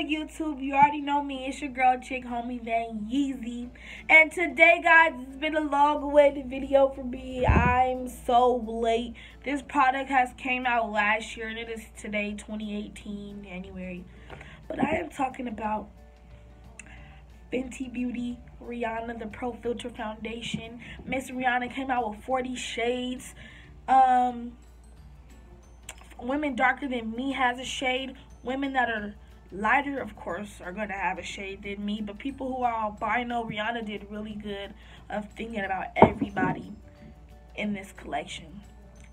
good, YouTube? You already know me. It's your girl, Chick Homie Van Yeezy. And today, guys, it's been a long-awaited video for me. I'm so late. This product has came out last year, and it is today, 2018, January. But I am talking about Fenty Beauty, Rihanna, the Pro Flilter Foundation. Miss Rihanna came out with 40 shades. Women darker than me has a shade. Women that are lighter, of course, are going to have a shade than me. But people who are albino, Rihanna did really good of thinking about everybody in this collection.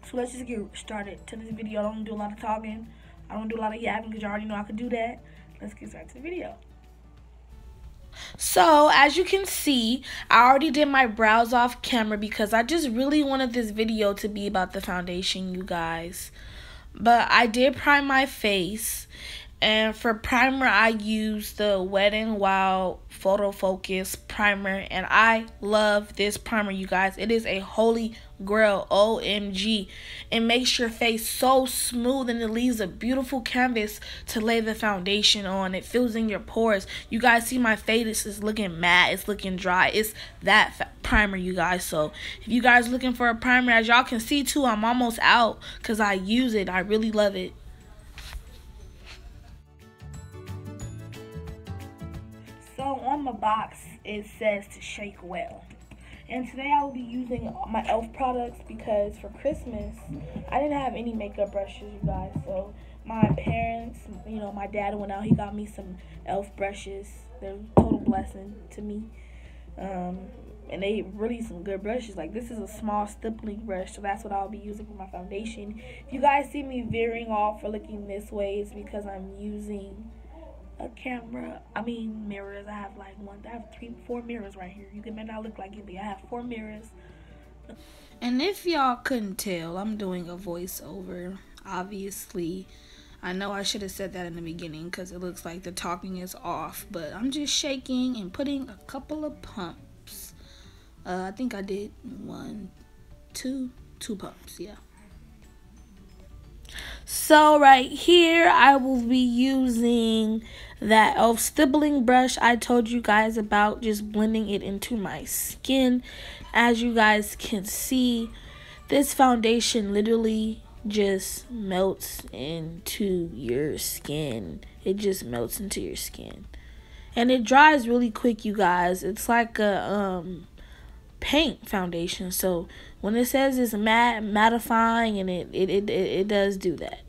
So let's just get started to this video. I don't do a lot of talking. I don't do a lot of yapping because you already know I can do that. Let's get started to the video. So, as you can see, I already did my brows off camera because I just really wanted this video to be about the foundation, you guys. But I did prime my face, and for primer I used the Wet n Wild Photo Focus primer, and I love this primer, you guys. It is a holy grail, OMG. It makes your face so smooth, and it leaves a beautiful canvas to lay the foundation on. It fills in your pores. You guys see my face is looking matte, it's looking dry. It's that primer, you guys. So if you guys looking for a primer, as y'all can see too, I'm almost out because I use it. I really love it. So on the box it says to shake well. And today I will be using my e.l.f. products because for Christmas I didn't have any makeup brushes, you guys. So my parents, my dad went out, he got me some e.l.f. brushes. They're a total blessing to me. And they really some good brushes. Like, this is a small stippling brush, so that's what I'll be using for my foundation. If you guys see me veering off or looking this way, it's because I'm using a camera. Mirrors. I have four mirrors right here. You may not look like it, but I have 4 mirrors. And if y'all couldn't tell, I'm doing a voiceover. Obviously, I know I should have said that in the beginning because it looks like the talking is off, but I'm just shaking and putting a couple of pumps. I think I did two pumps, yeah. So right here, I will be using that e.l.f. stippling brush I told you guys about, just blending it into my skin. As you guys can see, this foundation literally just melts into your skin. It just melts into your skin. And it dries really quick, you guys. It's like a paint foundation. So when it says it's mattifying, and it does do that.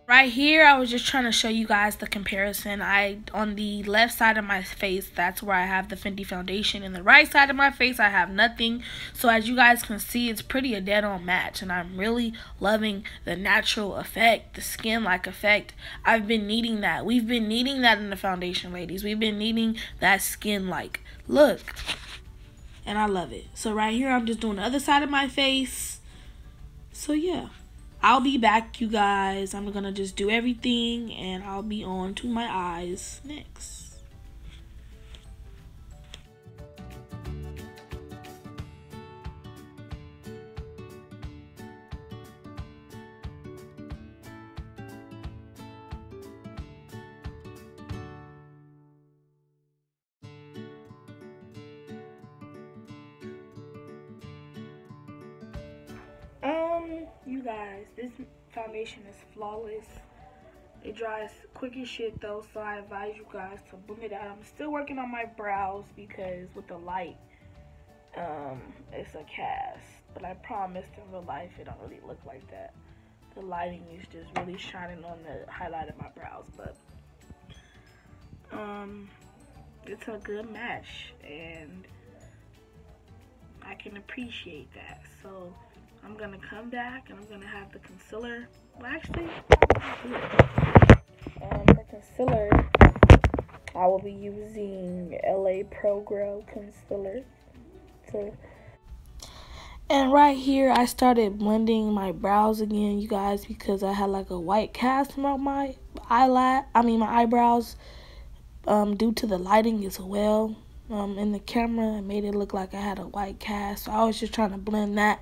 Right here, I was just trying to show you guys the comparison. On the left side of my face, that's where I have the Fenty foundation. And the right side of my face, I have nothing. So as you guys can see, it's pretty a dead-on match. And I'm really loving the natural effect, the skin-like effect. I've been needing that. We've been needing that in the foundation, ladies. We've been needing that skin-like look. And I love it. So right here, I'm just doing the other side of my face. So yeah. I'll be back, you guys. I'm gonna just do everything, and I'll be on to my eyes next. You guys, this foundation is flawless. It dries quick as shit though, so I advise you guys to blend it out. I'm still working on my brows because with the light, it's a cast. But I promised in real life it don't really look like that. The lighting is just really shining on the highlight of my brows, but it's a good match, and I can appreciate that. So I'm gonna come back and I'm gonna have the concealer. Well, actually, for concealer, I will be using LA Pro Grow concealer. And right here, I started blending my brows again, you guys, because I had like a white cast around my eyebrows, due to the lighting as well. in the camera. It made it look like I had a white cast. So I was just trying to blend that.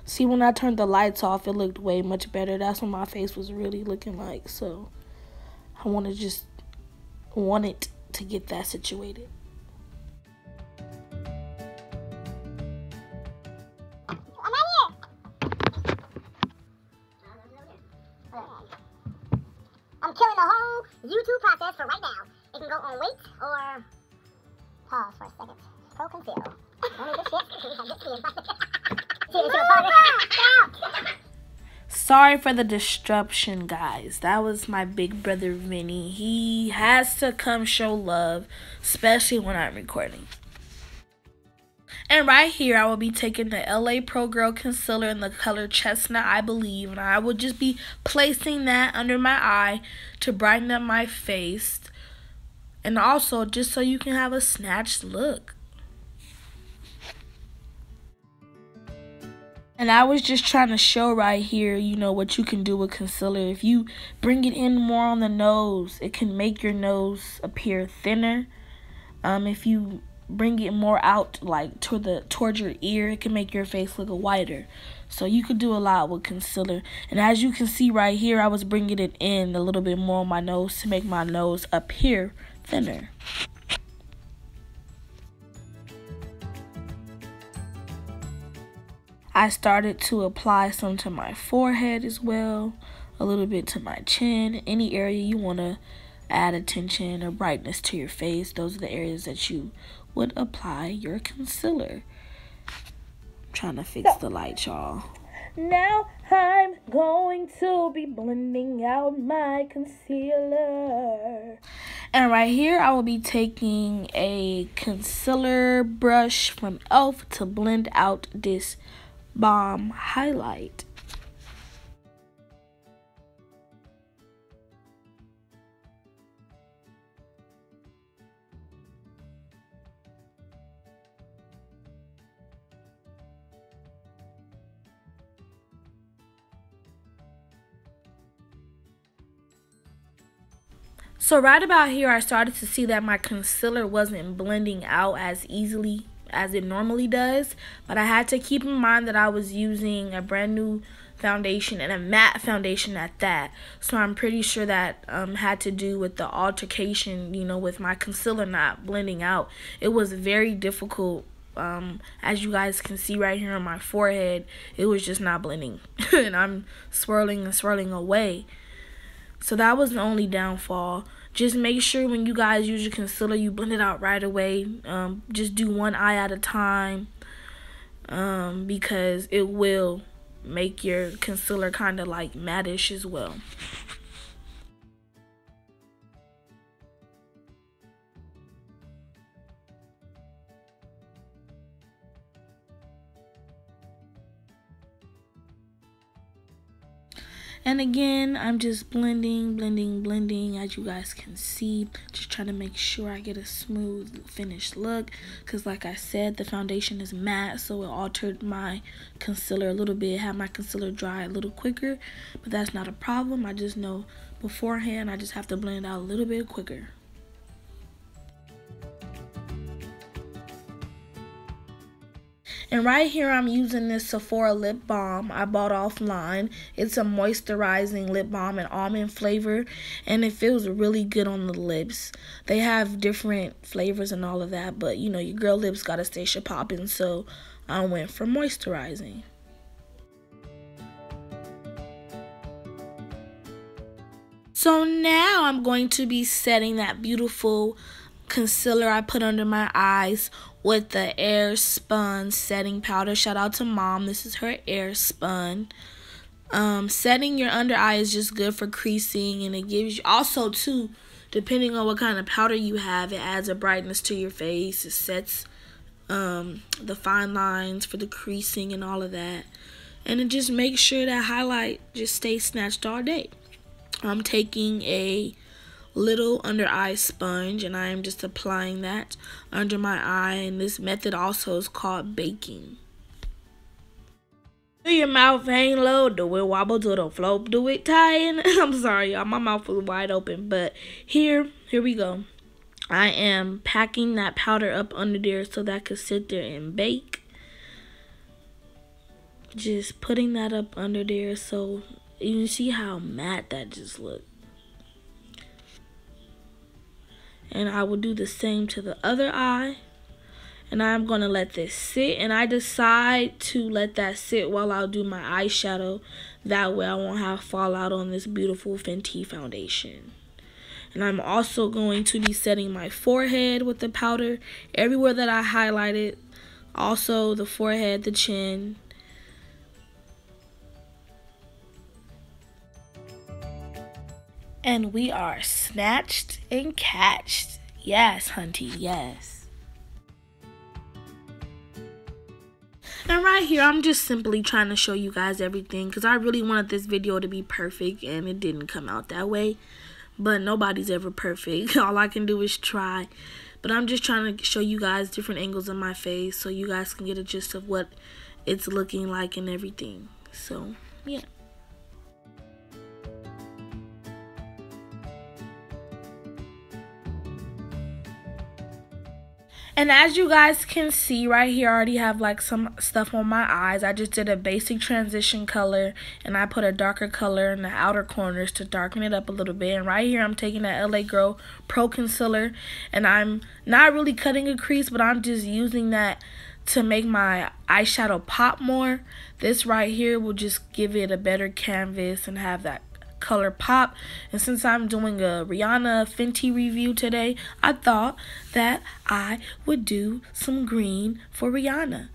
See, when I turned the lights off, it looked way much better. That's what my face was really looking like. So I wanted to get that situated. I'm killing the whole YouTube process for right now. It can go on wait or pause for a second. Pro Conceal. Sorry for the disruption, guys. That was my big brother Vinny. He has to come show love, especially when I'm recording. And right here, I will be taking the LA Pro Girl Concealer in the color Chestnut, I believe. And I will just be placing that under my eye to brighten up my face. And also, just so you can have a snatched look. And I was just trying to show right here, you know, what you can do with concealer. If you bring it in more on the nose, it can make your nose appear thinner. If you bring it more out like towards your ear, it can make your face look whiter. So you could do a lot with concealer. And as you can see right here, I was bringing it in a little bit more on my nose to make my nose appear thinner. I started to apply some to my forehead as well, a little bit to my chin. Any area you want to add attention or brightness to your face, those are the areas that you would apply your concealer. I'm trying to fix the light, y'all. Now I'm going to be blending out my concealer. And right here, I will be taking a concealer brush from e.l.f. to blend out this bomb highlight. So right about here, I started to see that my concealer wasn't blending out as easily as it normally does. But I had to keep in mind that I was using a brand new foundation and a matte foundation at that. So I'm pretty sure that had to do with the altercation, you know, with my concealer not blending out. It was very difficult. As you guys can see right here on my forehead, it was just not blending. And I'm swirling and swirling away. So that was the only downfall. Just make sure when you guys use your concealer, you blend it out right away. Just do one eye at a time, because it will make your concealer kind of like mattish as well. And again, I'm just blending, as you guys can see. Just trying to make sure I get a smooth, finished look. Because like I said, the foundation is matte, so it altered my concealer a little bit. Had my concealer dry a little quicker, but that's not a problem. I just know beforehand, I just have to blend it out a little bit quicker. And right here, I'm using this Sephora lip balm I bought offline. It's a moisturizing lip balm in almond flavor, and it feels really good on the lips. They have different flavors and all of that, but you know, your girl lips gotta stay popping, so I went for moisturizing. So now I'm going to be setting that beautiful concealer I put under my eyes with the Airspun setting powder. Shout out to Mom. This is her Airspun. Setting your under eye is just good for creasing, and it gives you also too, depending on what kind of powder you have, it adds a brightness to your face. It sets the fine lines for the creasing and all of that, and it just makes sure that highlight just stays snatched all day. I'm taking a little under eye sponge, and I am just applying that under my eye, and this method also is called baking. Do your mouth hang low, do it wobble to the floor, do it tie in. I'm sorry, y'all, my mouth was wide open, but here we go. I am packing that powder up under there so that could sit there and bake. Just putting that up under there so you can see how matte that just looked. And I will do the same to the other eye. And I'm going to let this sit. And I decide to let that sit while I'll do my eyeshadow. That way I won't have fallout on this beautiful Fenty foundation. And I'm also going to be setting my forehead with the powder everywhere that I highlighted. Also the forehead, the chin. And we are snatched and catched. Yes, hunty, yes. And right here, I'm just simply trying to show you guys everything because I really wanted this video to be perfect and it didn't come out that way. But nobody's ever perfect. All I can do is try. But I'm just trying to show you guys different angles of my face so you guys can get a gist of what it's looking like and everything. So, yeah. And as you guys can see right here, I already have like some stuff on my eyes. I just did a basic transition color and I put a darker color in the outer corners to darken it up a little bit. And right here I'm taking that LA Girl Pro Concealer and I'm not really cutting a crease, but I'm just using that to make my eyeshadow pop more. This right here will just give it a better canvas and have that color pop. And since I'm doing a Rihanna Fenty review today, I thought that I would do some green for Rihanna.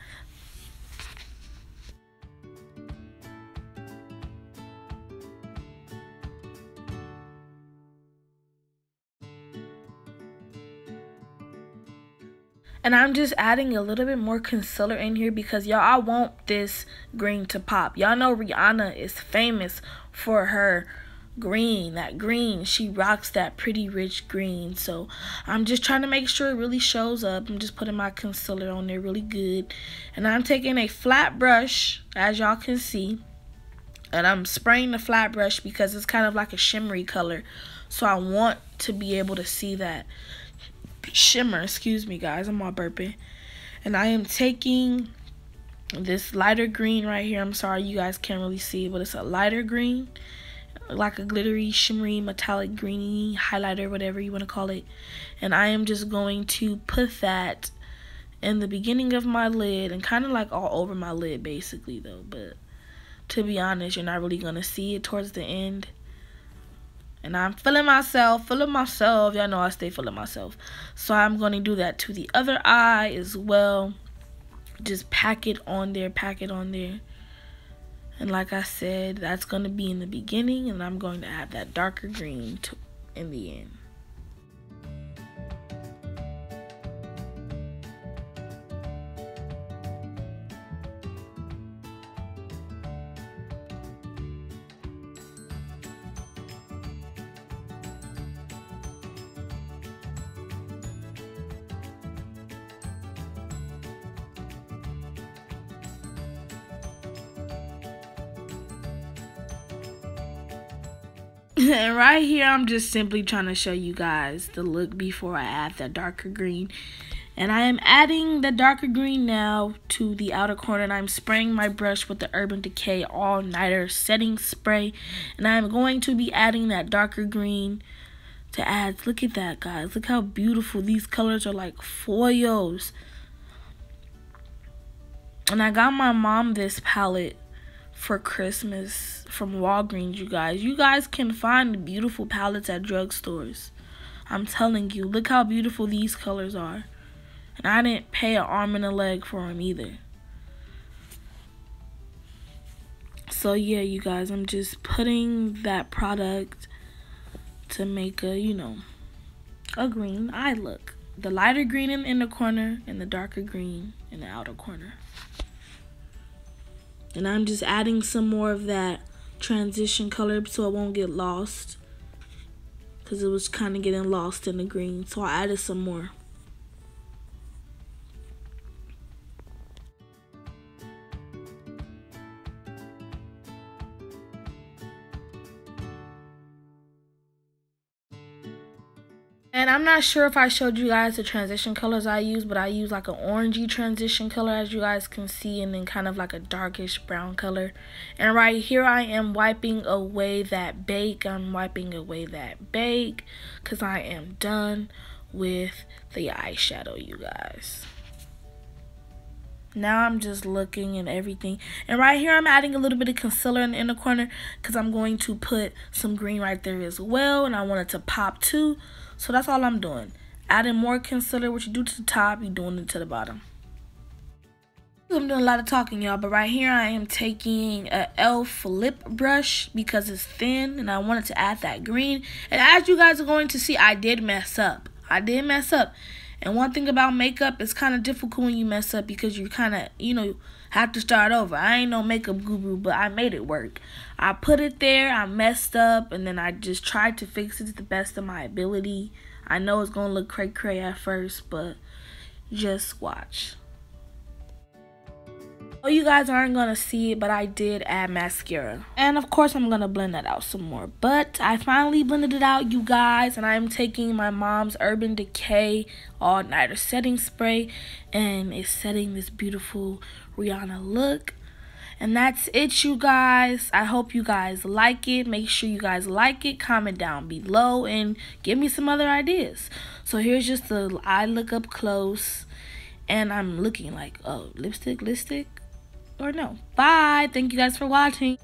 And I'm just adding a little bit more concealer in here because y'all, I want this green to pop. Y'all know Rihanna is famous for her green. That green, she rocks that pretty rich green. So I'm just trying to make sure it really shows up. I'm just putting my concealer on there really good. And I'm taking a flat brush, as y'all can see. And I'm spraying the flat brush because it's kind of like a shimmery color. So I want to be able to see that shimmer. Excuse me guys, I'm all burping. And I am taking this lighter green right here. I'm sorry you guys can't really see it, but it's a lighter green, like a glittery, shimmery, metallic greeny highlighter, whatever you want to call it. And I am just going to put that in the beginning of my lid and kind of like all over my lid basically though. But to be honest, you're not really going to see it towards the end. And I'm feeling myself. Y'all know I stay feeling myself. So I'm going to do that to the other eye as well. Just pack it on there, And like I said, that's going to be in the beginning. And I'm going to add that darker green in the end. And right here, I'm just simply trying to show you guys the look before I add that darker green. And I am adding the darker green now to the outer corner. And I'm spraying my brush with the Urban Decay All Nighter Setting Spray. And I'm going to be adding that darker green to add. Look at that, guys. Look how beautiful. These colors are like foils. And I got my mom this palette for Christmas from Walgreens, you guys. You guys can find beautiful palettes at drugstores. I'm telling you, look how beautiful these colors are. And I didn't pay an arm and a leg for them either. So yeah, you guys, I'm just putting that product to make a, you know, a green eye look. The lighter green in the corner and the darker green in the outer corner. And I'm just adding some more of that transition color so it won't get lost. Because it was kind of getting lost in the green. So I added some more. And I'm not sure if I showed you guys the transition colors I use, but I use like an orangey transition color, as you guys can see, and then kind of like a darkish brown color. And right here I am wiping away that bake. I'm wiping away that bake because I am done with the eyeshadow, you guys. Now I'm just looking and everything. And right here I'm adding a little bit of concealer in the inner corner because I'm going to put some green right there as well, and I want it to pop too. So that's all I'm doing. Adding more concealer. What you do to the top, you're doing it to the bottom. I'm doing a lot of talking, y'all, but right here I am taking a e.l.f. lip brush because it's thin and I wanted to add that green. And as you guys are going to see, I did mess up. And one thing about makeup, it's kind of difficult when you mess up because you kind of, have to start over. I ain't no makeup guru, but I made it work. I put it there, I messed up, and then I just tried to fix it to the best of my ability. I know it's going to look cray-cray at first, but just watch. Oh, you guys aren't going to see it, but I did add mascara. And of course, I'm going to blend that out some more. But I finally blended it out, you guys. And I'm taking my mom's Urban Decay All-Nighter Setting Spray. And it's setting this beautiful Rihanna look. And that's it, you guys. I hope you guys like it. Make sure you guys like it. Comment down below. And give me some other ideas. So here's just the eye look up close. And I'm looking like, oh, lipstick? Or no. Bye. Thank you guys for watching.